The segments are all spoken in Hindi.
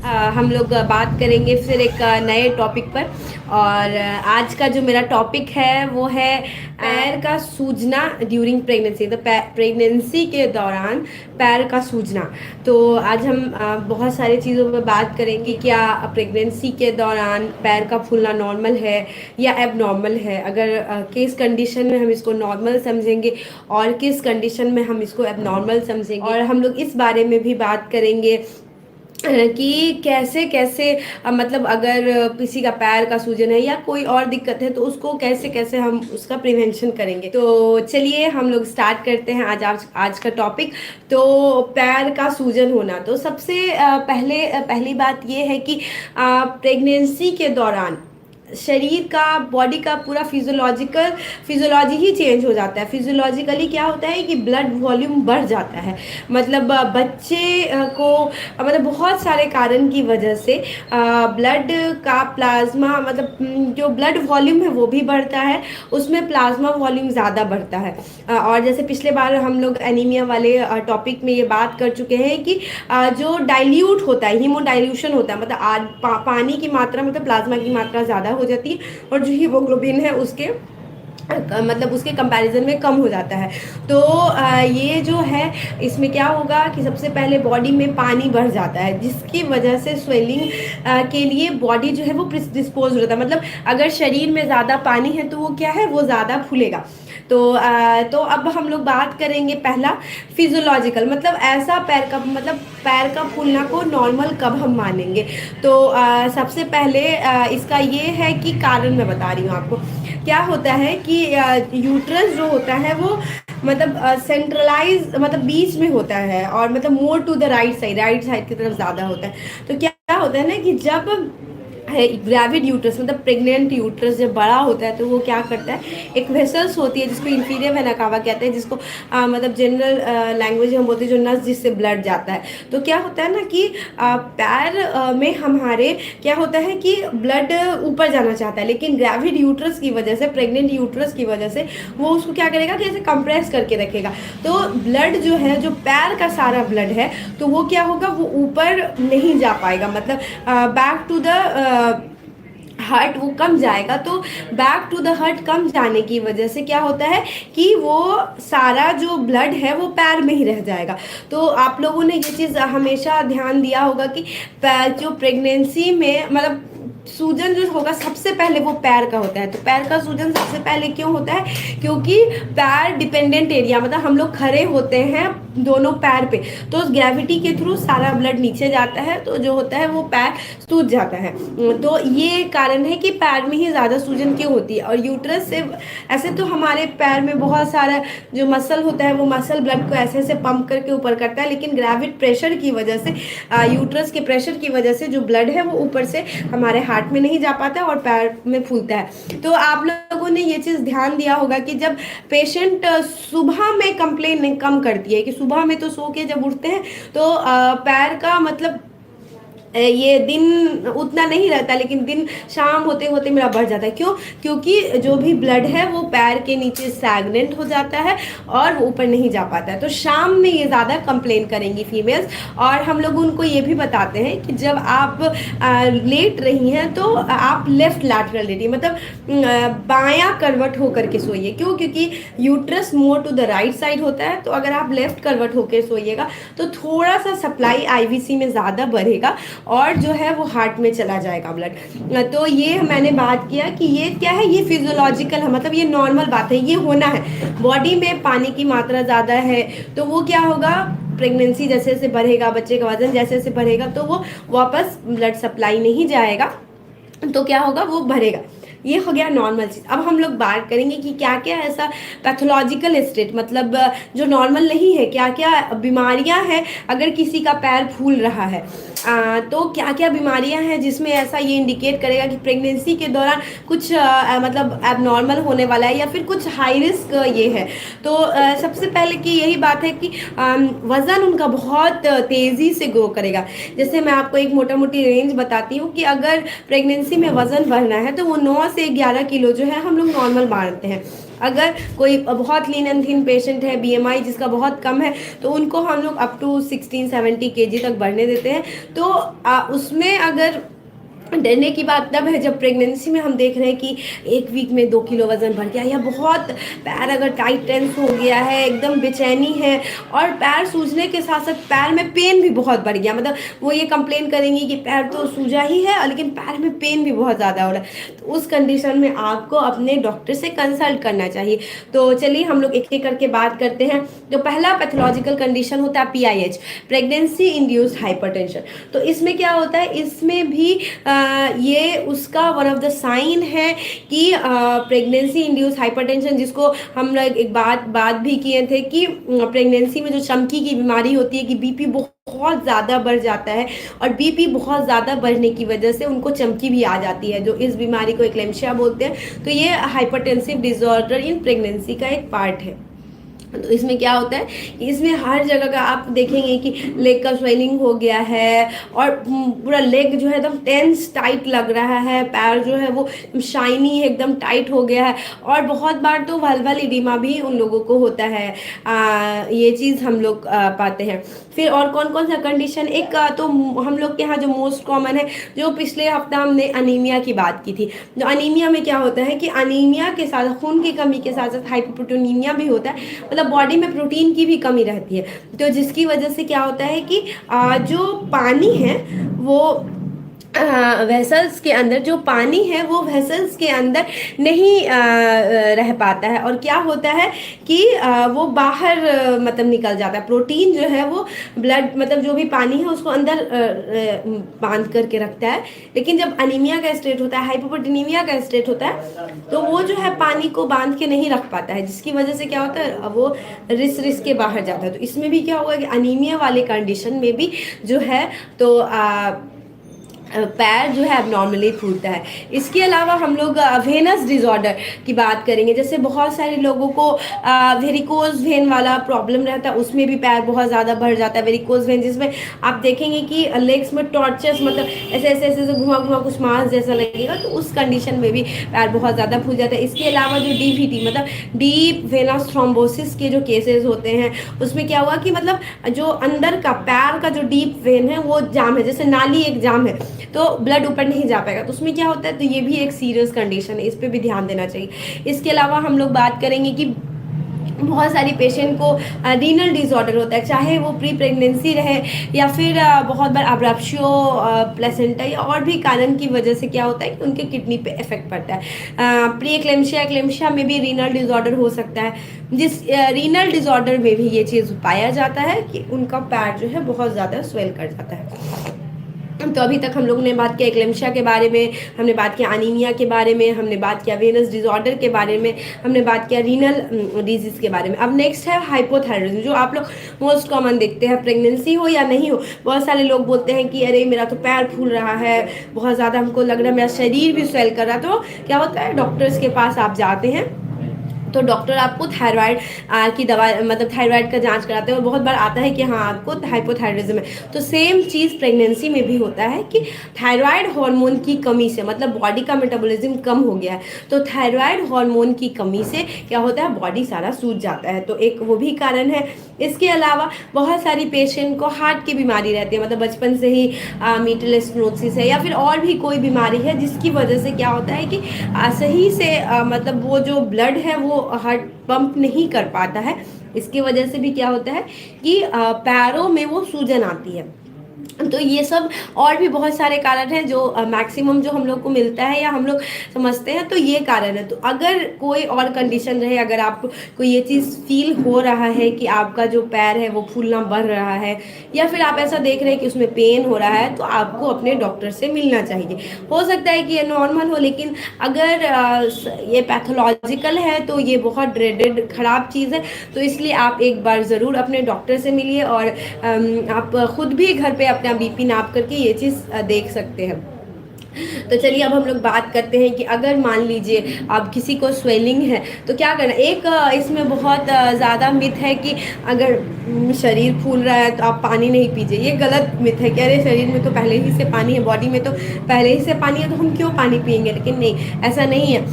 हम लोग बात करेंगे फिर एक नए टॉपिक पर। और आज का जो मेरा टॉपिक है वो है पैर का सूजना ड्यूरिंग प्रेगनेंसी। तो प्रेगनेंसी के दौरान पैर का सूजना। तो आज हम बहुत सारी चीज़ों पर बात करेंगे। क्या प्रेगनेंसी के दौरान पैर का फूलना नॉर्मल है या एबनॉर्मल है? अगर किस कंडीशन में हम इसको नॉर्मल समझेंगे और किस कंडीशन में हम इसको एबनॉर्मल समझेंगे, और हम लोग इस बारे में भी बात करेंगे कि कैसे कैसे मतलब अगर किसी का पैर का सूजन है या कोई और दिक्कत है तो उसको कैसे कैसे हम उसका प्रिवेंशन करेंगे। तो चलिए हम लोग स्टार्ट करते हैं आज का टॉपिक। तो पैर का सूजन होना, तो सबसे पहली बात ये है कि प्रेगनेंसी के दौरान शरीर का, बॉडी का पूरा फिजियोलॉजी ही चेंज हो जाता है। फिजियोलॉजिकली क्या होता है कि ब्लड वॉल्यूम बढ़ जाता है। मतलब बच्चे को मतलब बहुत सारे कारण की वजह से ब्लड का प्लाज्मा, मतलब जो ब्लड वॉल्यूम है वो भी बढ़ता है, उसमें प्लाज्मा वॉल्यूम ज़्यादा बढ़ता है। और जैसे पिछले बार हम लोग एनीमिया वाले टॉपिक में ये बात कर चुके हैं कि जो डाइल्यूट होता है, हीमोडाइल्यूशन होता है, मतलब पानी की मात्रा, मतलब प्लाज्मा की मात्रा ज़्यादा हो जाती है और जो हीमोग्लोबिन है उसके मतलब उसके कंपैरिजन में कम हो जाता है। तो ये जो है, इसमें क्या होगा कि सबसे पहले बॉडी में पानी बढ़ जाता है, जिसकी वजह से स्वेलिंग के लिए बॉडी जो है वो डिस्पोज हो जाता है। मतलब अगर शरीर में ज़्यादा पानी है तो वो क्या है, वो ज़्यादा फूलेगा। तो अब हम लोग बात करेंगे पहला फिजियोलॉजिकल, मतलब ऐसा पैर का फूलना को नॉर्मल कब हम मानेंगे। तो सबसे पहले इसका ये है कि कारण मैं बता रही हूँ आपको। क्या होता है कि यूट्रस जो होता है वो मतलब सेंट्रलाइज, मतलब बीच में होता है, और मतलब more to the right side की तरफ ज़्यादा होता है। तो क्या होता है ना कि जब ग्रेविड यूट्रस, मतलब प्रेग्नेंट यूट्रस जब बड़ा होता है तो वो क्या करता है, एक वेसल्स होती है जिसको इंफीरियर वेना कावा कहते हैं, जिसको मतलब जनरल लैंग्वेज में हम बोलते हैं जो नस जिससे ब्लड जाता है। तो क्या होता है ना कि पैर में हमारे क्या होता है कि ब्लड ऊपर जाना चाहता है, लेकिन ग्रेविड यूट्रस की वजह से, प्रेग्नेंट यूट्रस की वजह से वो उसको क्या करेगा कि ऐसे कंप्रेस करके रखेगा। तो ब्लड जो है, जो पैर का सारा ब्लड है, तो वो क्या होगा, वो ऊपर नहीं जा पाएगा, मतलब बैक टू द हार्ट वो कम जाएगा। तो बैक टू द हार्ट कम जाने की वजह से क्या होता है कि वो सारा जो ब्लड है वो पैर में ही रह जाएगा। तो आप लोगों ने ये चीज़ हमेशा ध्यान दिया होगा कि जो प्रेगनेंसी में मतलब सूजन जो होगा सबसे पहले वो पैर का होता है। तो पैर का सूजन सबसे पहले क्यों होता है, क्योंकि पैर डिपेंडेंट एरिया, मतलब हम लोग खड़े होते हैं दोनों पैर पे, तो उस ग्रेविटी के थ्रू सारा ब्लड नीचे जाता है, तो जो होता है वो पैर सूज जाता है। तो ये कारण है कि पैर में ही ज़्यादा सूजन क्यों होती है। और यूट्रस से ऐसे तो हमारे पैर में बहुत सारा जो मसल होता है, वो मसल ब्लड को ऐसे ऐसे पंप करके ऊपर करता है, लेकिन ग्रेविड प्रेशर की वजह से, यूट्रस के प्रेशर की वजह से जो ब्लड है वो ऊपर से हमारे हार्ट में नहीं जा पाता और पैर में फूलता है। तो आप लोगों ने ये चीज़ ध्यान दिया होगा कि जब पेशेंट सुबह में कंप्लेन कम करती है कि सुबह में तो सो के जब उठते हैं तो पैर का मतलब ये दिन उतना नहीं रहता, लेकिन दिन शाम होते होते मेरा बढ़ जाता है। क्यों? क्योंकि जो भी ब्लड है वो पैर के नीचे स्टैग्नेंट हो जाता है और वो ऊपर नहीं जा पाता है। तो शाम में ये ज़्यादा कंप्लेन करेंगी फीमेल्स। और हम लोग उनको ये भी बताते हैं कि जब आप लेट रही हैं तो आप लेफ्ट लैटरल लेटिए, मतलब बायां करवट होकर के सोइए। क्यों? क्योंकि uterus more to the right side होता है, तो अगर आप लेफ्ट करवट होकर सोइएगा तो थोड़ा सा सप्लाई आईवीसी में ज़्यादा बढ़ेगा और जो है वो हार्ट में चला जाएगा ब्लड। तो ये मैंने बात किया कि ये क्या है, ये फिजियोलॉजिकल है, मतलब ये नॉर्मल बात है, ये होना है। बॉडी में पानी की मात्रा ज़्यादा है तो वो क्या होगा, प्रेगनेंसी जैसे जैसे बढ़ेगा, बच्चे का वजन जैसे जैसे बढ़ेगा तो वो वापस ब्लड सप्लाई नहीं जाएगा, तो क्या होगा, वो भरेगा। ये हो गया नॉर्मल चीज़। अब हम लोग बात करेंगे कि क्या क्या ऐसा पैथोलॉजिकल स्टेट, मतलब जो नॉर्मल नहीं है, क्या क्या बीमारियां हैं अगर किसी का पैर फूल रहा है। तो क्या क्या बीमारियां हैं जिसमें ऐसा ये इंडिकेट करेगा कि प्रेगनेंसी के दौरान कुछ मतलब एबनॉर्मल होने वाला है या फिर कुछ हाई रिस्क ये है। तो सबसे पहले कि यही बात है कि वज़न उनका बहुत तेज़ी से ग्रो करेगा। जैसे मैं आपको एक मोटा मोटी रेंज बताती हूँ कि अगर प्रेगनेंसी में वज़न बढ़ना है तो वो 9 से 11 किलो जो है हम लोग नॉर्मल मानते हैं। अगर कोई बहुत लीन एंड थिन पेशेंट है, बीएमआई जिसका बहुत कम है, तो उनको हम लोग अप टू 16-70 केजी तक बढ़ने देते हैं। तो उसमें अगर डरने की बात तब है जब प्रेगनेंसी में हम देख रहे हैं कि 1 वीक में 2 किलो वजन बढ़ गया, या बहुत पैर अगर टाइट टेंस हो गया है, एकदम बेचैनी है, और पैर सूजने के साथ साथ पैर में पेन भी बहुत बढ़ गया, मतलब वो ये कंप्लेन करेंगी कि पैर तो सूजा ही है लेकिन पैर में पेन भी बहुत ज़्यादा हो रहा है, तो उस कंडीशन में आपको अपने डॉक्टर से कंसल्ट करना चाहिए। तो चलिए हम लोग एक एक करके बात करते हैं। तो पहला पैथोलॉजिकल कंडीशन होता है PIH, प्रेगनेंसी इंड्यूस्ड हाइपरटेंशन। तो इसमें क्या होता है, इसमें भी ये उसका वन ऑफ द साइन है कि प्रेगनेंसी इंड्यूस हाइपरटेंशन, जिसको हम लोग एक बात भी किए थे कि प्रेगनेंसी में जो चमकी की बीमारी होती है कि बीपी बहुत ज़्यादा बढ़ जाता है, और बीपी बहुत ज़्यादा बढ़ने की वजह से उनको चमकी भी आ जाती है, जो इस बीमारी को एक्लेम्शिया बोलते हैं। तो ये हाइपरटेंसिव डिसऑर्डर इन प्रेगनेंसी का एक पार्ट है। तो इसमें क्या होता है कि इसमें हर जगह का आप देखेंगे कि लेग का स्वेलिंग हो गया है, और पूरा लेग जो है एकदम टेंस टाइट लग रहा है, पैर जो है वो शाइनी है, एकदम टाइट हो गया है, और बहुत बार तो वल्वल इडिमा भी उन लोगों को होता है। ये चीज़ हम लोग पाते हैं। फिर और कौन कौन सा कंडीशन, एक तो हम लोग के यहाँ जो मोस्ट कॉमन है, जो पिछले हफ्ता हमने अनीमिया की बात की थी। जो अनीमिया में क्या होता है कि अनीमिया के साथ खून की कमी के साथ साथ हाइपोप्रोटीनीमिया भी होता है, मतलब बॉडी में प्रोटीन की भी कमी रहती है। तो जिसकी वजह से क्या होता है कि जो पानी है वो वेसल्स के अंदर, जो पानी है वो वेसल्स के अंदर नहीं रह पाता है, और क्या होता है कि वो बाहर मतलब निकल जाता है। प्रोटीन जो है वो ब्लड, मतलब जो भी पानी है उसको अंदर बांध करके रखता है, लेकिन जब अनीमिया का स्टेट होता है, हाइपोप्रोटीनीमिया का स्टेट होता है, तो वो जो है पानी को बांध के नहीं रख पाता है, जिसकी वजह से क्या होता है वो रिस के बाहर जाता है। तो इसमें भी क्या होगा कि अनीमिया वाले कंडीशन में भी जो है तो पैर जो है अब नॉर्मली फूलता है। इसके अलावा हम लोग वेनस डिसऑर्डर की बात करेंगे। जैसे बहुत सारे लोगों को वेरिकोज वेन वाला प्रॉब्लम रहता है, उसमें भी पैर बहुत ज़्यादा बढ़ जाता है। वेरिकोज वेन जिसमें आप देखेंगे कि लेग्स में टॉर्चर्स, मतलब ऐसे ऐसे ऐसे घुमा घुमा कुछ मांस जैसा लगेगा, तो उस कंडीशन में भी पैर बहुत ज़्यादा फूल जाता है। इसके अलावा जो DVT मतलब डीप वेनस थ्रोम्बोसिस के जो केसेस होते हैं, उसमें क्या हुआ कि मतलब जो अंदर का पैर का जो डीप वेन है वो जाम है, जैसे नाली एक जाम है, तो ब्लड ऊपर नहीं जा पाएगा। तो उसमें क्या होता है, तो ये भी एक सीरियस कंडीशन है, इस पे भी ध्यान देना चाहिए। इसके अलावा हम लोग बात करेंगे कि बहुत सारी पेशेंट को रीनल डिसऑर्डर होता है, चाहे वो प्री प्रेगनेंसी रहे या फिर बहुत बार अब्राप्शियो प्लेसेंटा या और भी कारण की वजह से क्या होता है कि उनके किडनी पे इफेक्ट पड़ता है। प्री एक्लेम्शिया में भी रीनल डिसऑर्डर हो सकता है, जिस रीनल डिसऑर्डर में भी ये चीज़ पाया जाता है कि उनका पैर जो है बहुत ज़्यादा स्वेल कर जाता है। तो अभी तक हम लोग ने बात किया एक्लेम्शिया के बारे में, हमने बात किया अनीमिया के बारे में, हमने बात किया वेनस डिसऑर्डर के बारे में, हमने बात किया रीनल डिजीज़ के बारे में। अब नेक्स्ट है हाइपोथायरॉइडिज्म, जो आप लोग मोस्ट कॉमन देखते हैं, प्रेगनेंसी हो या नहीं हो। बहुत सारे लोग बोलते हैं कि अरे मेरा तो पैर फूल रहा है, बहुत ज़्यादा हमको लग रहा है, मेरा शरीर भी स्वेल कर रहा है। तो क्या होता है, डॉक्टर्स के पास आप जाते हैं तो डॉक्टर आपको थायराइड की दवा, मतलब थायराइड का जांच कराते हैं, और बहुत बार आता है कि हाँ आपको हाइपोथायरॉइडिज्म है। तो सेम चीज़ प्रेगनेंसी में भी होता है कि थायराइड हार्मोन की कमी से, मतलब बॉडी का मेटाबॉलिज्म कम हो गया है, तो थायराइड हार्मोन की कमी से क्या होता है, बॉडी सारा सूज जाता है। तो एक वो भी कारण है। इसके अलावा बहुत सारी पेशेंट को हार्ट की बीमारी रहती है, मतलब बचपन से ही मीटल स्क्लेरोसिस है या फिर और भी कोई बीमारी है, जिसकी वजह से क्या होता है कि सही से मतलब वो जो ब्लड है वो हार्ट पंप नहीं कर पाता है। इसकी वजह से भी क्या होता है कि पैरों में वो सूजन आती है। तो ये सब और भी बहुत सारे कारण हैं जो मैक्सिमम जो हम लोग को मिलता है या हम लोग समझते हैं, तो ये कारण है। तो अगर कोई और कंडीशन रहे, अगर आपको कोई ये चीज़ फील हो रहा है कि आपका जो पैर है वो फूलना बढ़ रहा है, या फिर आप ऐसा देख रहे हैं कि उसमें पेन हो रहा है, तो आपको अपने डॉक्टर से मिलना चाहिए। हो सकता है कि ये नॉर्मल हो, लेकिन अगर ये पैथोलॉजिकल है तो ये बहुत ड्रेडेड ख़राब चीज़ है। तो इसलिए आप एक बार ज़रूर अपने डॉक्टर से मिलिए, और आप खुद भी घर पे अपना BP नाप करके ये चीज़ देख सकते हैं। तो चलिए अब हम लोग बात करते हैं कि अगर मान लीजिए अब किसी को स्वेलिंग है तो क्या करना। एक इसमें बहुत ज़्यादा मिथ है कि अगर शरीर फूल रहा है तो आप पानी नहीं पीजिए। ये गलत मिथ है कि अरे शरीर में तो पहले ही से पानी है, बॉडी में तो पहले ही से पानी है, तो हम क्यों पानी पियेंगे। लेकिन नहीं, ऐसा नहीं है।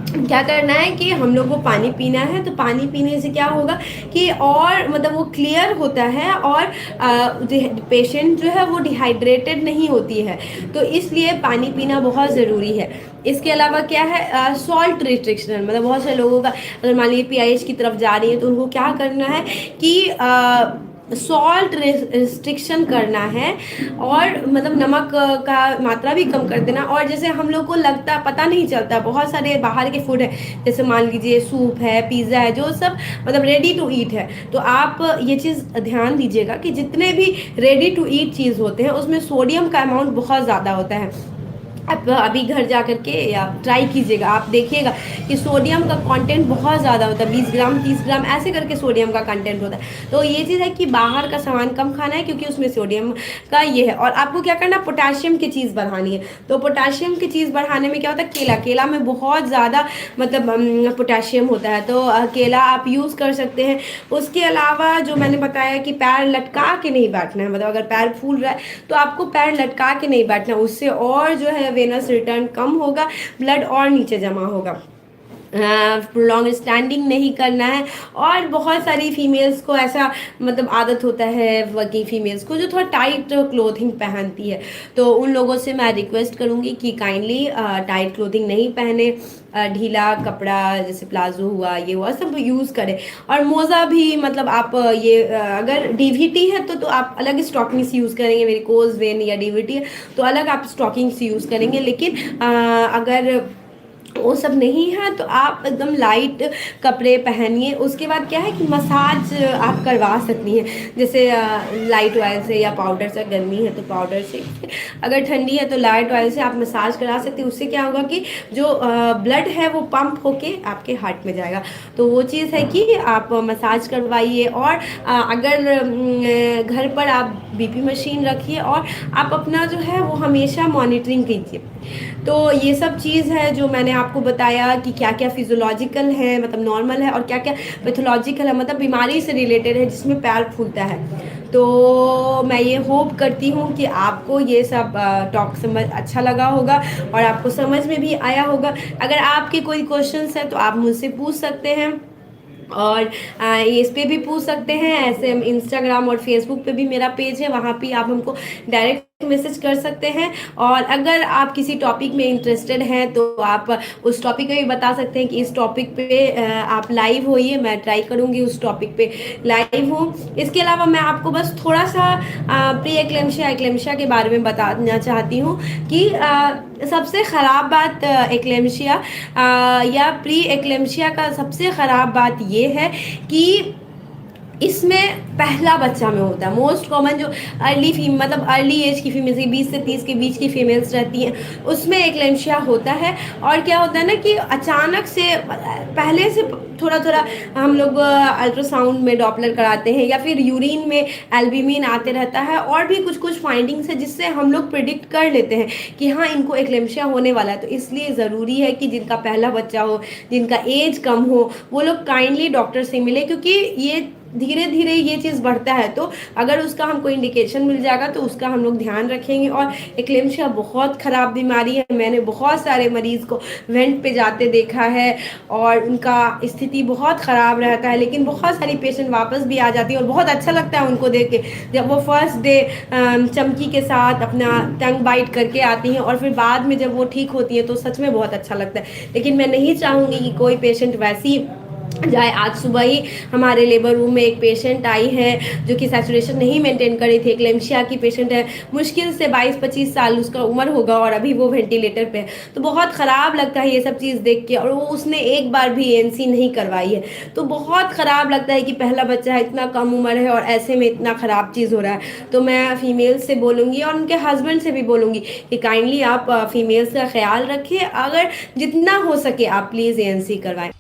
क्या करना है कि हम लोग को पानी पीना है, तो पानी पीने से क्या होगा कि और मतलब वो क्लियर होता है और पेशेंट जो है वो डिहाइड्रेटेड नहीं होती है, तो इसलिए पानी पीना बहुत ज़रूरी है। इसके अलावा क्या है, सॉल्ट रिस्ट्रिक्शन, मतलब बहुत सारे लोगों का अगर मान लीजिए पीआईएच की तरफ जा रही है तो उनको क्या करना है कि सॉल्ट रिस्ट्रिक्शन करना है, और मतलब नमक का मात्रा भी कम कर देना। और जैसे हम लोग को लगता पता नहीं चलता, बहुत सारे बाहर के फूड है, जैसे मान लीजिए सूप है, पिज़्ज़ा है, जो सब मतलब रेडी टू ईट है, तो आप ये चीज़ ध्यान दीजिएगा कि जितने भी रेडी टू ईट चीज़ होते हैं उसमें सोडियम का अमाउंट बहुत ज़्यादा होता है। आप अभी घर जा कर के या ट्राई कीजिएगा, आप देखिएगा कि सोडियम का कंटेंट बहुत ज़्यादा होता है, 20 ग्राम 30 ग्राम ऐसे करके सोडियम का कंटेंट होता है। तो ये चीज़ है कि बाहर का सामान कम खाना है, क्योंकि उसमें सोडियम का ये है। और आपको क्या करना है, पोटाशियम की चीज़ बढ़ानी है। तो पोटाशियम की चीज़ बढ़ाने में क्या होता है, केला, केला में बहुत ज़्यादा मतलब पोटाशियम होता है, तो केला आप यूज़ कर सकते हैं। उसके अलावा जो मैंने बताया कि पैर लटका के नहीं बैठना है, मतलब अगर पैर फूल रहा है तो आपको पैर लटका के नहीं बैठना, उससे और जो है वेनस रिटर्न कम होगा, ब्लड और नीचे जमा होगा। प्रोलॉन्ग स्टैंडिंग नहीं करना है। और बहुत सारी फीमेल्स को ऐसा मतलब आदत होता है, वर्किंग फीमेल्स को, जो थोड़ा टाइट क्लोथिंग पहनती है, तो उन लोगों से मैं रिक्वेस्ट करूँगी कि काइंडली टाइट क्लोथिंग नहीं पहने, ढीला कपड़ा जैसे प्लाजो हुआ, ये हुआ, सब यूज़ करें। और मोज़ा भी मतलब आप ये अगर डीवीटी है तो आप अलग स्टॉकिंग्स यूज़ करेंगे, वेरिकोज वेन या डीवीटी है तो अलग आप स्टॉकिंग्स यूज़ करेंगे। लेकिन अगर वो सब नहीं है तो आप एकदम लाइट कपड़े पहनिए। उसके बाद क्या है कि मसाज आप करवा सकती हैं, जैसे लाइट ऑयल से या पाउडर से, गर्मी है तो पाउडर से, अगर ठंडी है तो लाइट ऑयल से आप मसाज करा सकती हैं। उससे क्या होगा कि जो ब्लड है वो पंप होके आपके हार्ट में जाएगा, तो वो चीज़ है कि आप मसाज करवाइए। और अगर घर पर आप बीपी मशीन रखिए, और आप अपना जो है वो हमेशा मॉनिटरिंग कीजिए। तो ये सब चीज़ है जो मैंने आपको बताया कि क्या क्या फिजियोलॉजिकल है, मतलब नॉर्मल है, और क्या क्या पैथोलॉजिकल है, मतलब बीमारी से रिलेटेड है जिसमें पैर फूलता है। तो मैं ये होप करती हूँ कि आपको ये सब टॉक समझ अच्छा लगा होगा और आपको समझ में भी आया होगा। अगर आपके कोई क्वेश्चंस हैं तो आप मुझसे पूछ सकते हैं, और इस पे भी पूछ सकते हैं। ऐसे इंस्टाग्राम और फेसबुक पे भी मेरा पेज है, वहाँ पे आप हमको डायरेक्ट मैसेज कर सकते हैं। और अगर आप किसी टॉपिक में इंटरेस्टेड हैं तो आप उस टॉपिक में भी बता सकते हैं कि इस टॉपिक पे आप लाइव होइए, मैं ट्राई करूँगी उस टॉपिक पे लाइव हूँ। इसके अलावा मैं आपको बस थोड़ा सा प्री एक्लेम्शिया एक्लेम्शिया के बारे में बताना चाहती हूँ कि सबसे ख़राब बात एक्लेम्शिया या प्री एक्लेम्शिया का सबसे ख़राब बात ये है कि इसमें पहला बच्चा में होता है। मोस्ट कॉमन जो मतलब अर्ली एज की फीमेल्स, 20 से 30 के बीच की फीमेल्स रहती हैं, उसमें एक्लेम्शिया होता है। और क्या होता है ना कि अचानक से पहले से थोड़ा थोड़ा हम लोग अल्ट्रासाउंड में डॉपलर कराते हैं, या फिर यूरिन में एल्ब्यूमिन आते रहता है, और भी कुछ कुछ फाइंडिंग्स है जिससे हम लोग प्रिडिक्ट कर लेते हैं कि हाँ इनको एक्लेम्शिया होने वाला है। तो इसलिए ज़रूरी है कि जिनका पहला बच्चा हो, जिनका एज कम हो, वो लोग काइंडली डॉक्टर से मिले, क्योंकि ये धीरे धीरे ये चीज़ बढ़ता है। तो अगर उसका हमको इंडिकेशन मिल जाएगा तो उसका हम लोग ध्यान रखेंगे। और एक्लेम्शिया बहुत ख़राब बीमारी है, मैंने बहुत सारे मरीज़ को वेंट पे जाते देखा है और उनका स्थिति बहुत ख़राब रहता है, लेकिन बहुत सारी पेशेंट वापस भी आ जाती है और बहुत अच्छा लगता है उनको देख के, जब वो फर्स्ट डे चमकी के साथ अपना टंग बाइट करके आती हैं और फिर बाद में जब वो ठीक होती है तो सच में बहुत अच्छा लगता है। लेकिन मैं नहीं चाहूँगी कि कोई पेशेंट वैसी जाए। आज सुबह ही हमारे लेबर रूम में एक पेशेंट आई है जो कि सैचुरेशन नहीं मेंटेन करी थी, एक्लेम्शिया की पेशेंट है, मुश्किल से 22-25 साल उसका उम्र होगा और अभी वो वेंटिलेटर पे है। तो बहुत ख़राब लगता है ये सब चीज़ देख के, और वो उसने एक बार भी एएनसी नहीं करवाई है। तो बहुत ख़राब लगता है कि पहला बच्चा है, इतना कम उम्र है और ऐसे में इतना ख़राब चीज़ हो रहा है। तो मैं फ़ीमेल्स से बोलूँगी और उनके हस्बैंड से भी बोलूँगी कि काइंडली आप फ़ीमेल्स का ख्याल रखिए, अगर जितना हो सके आप प्लीज़ एएनसी करवाएं।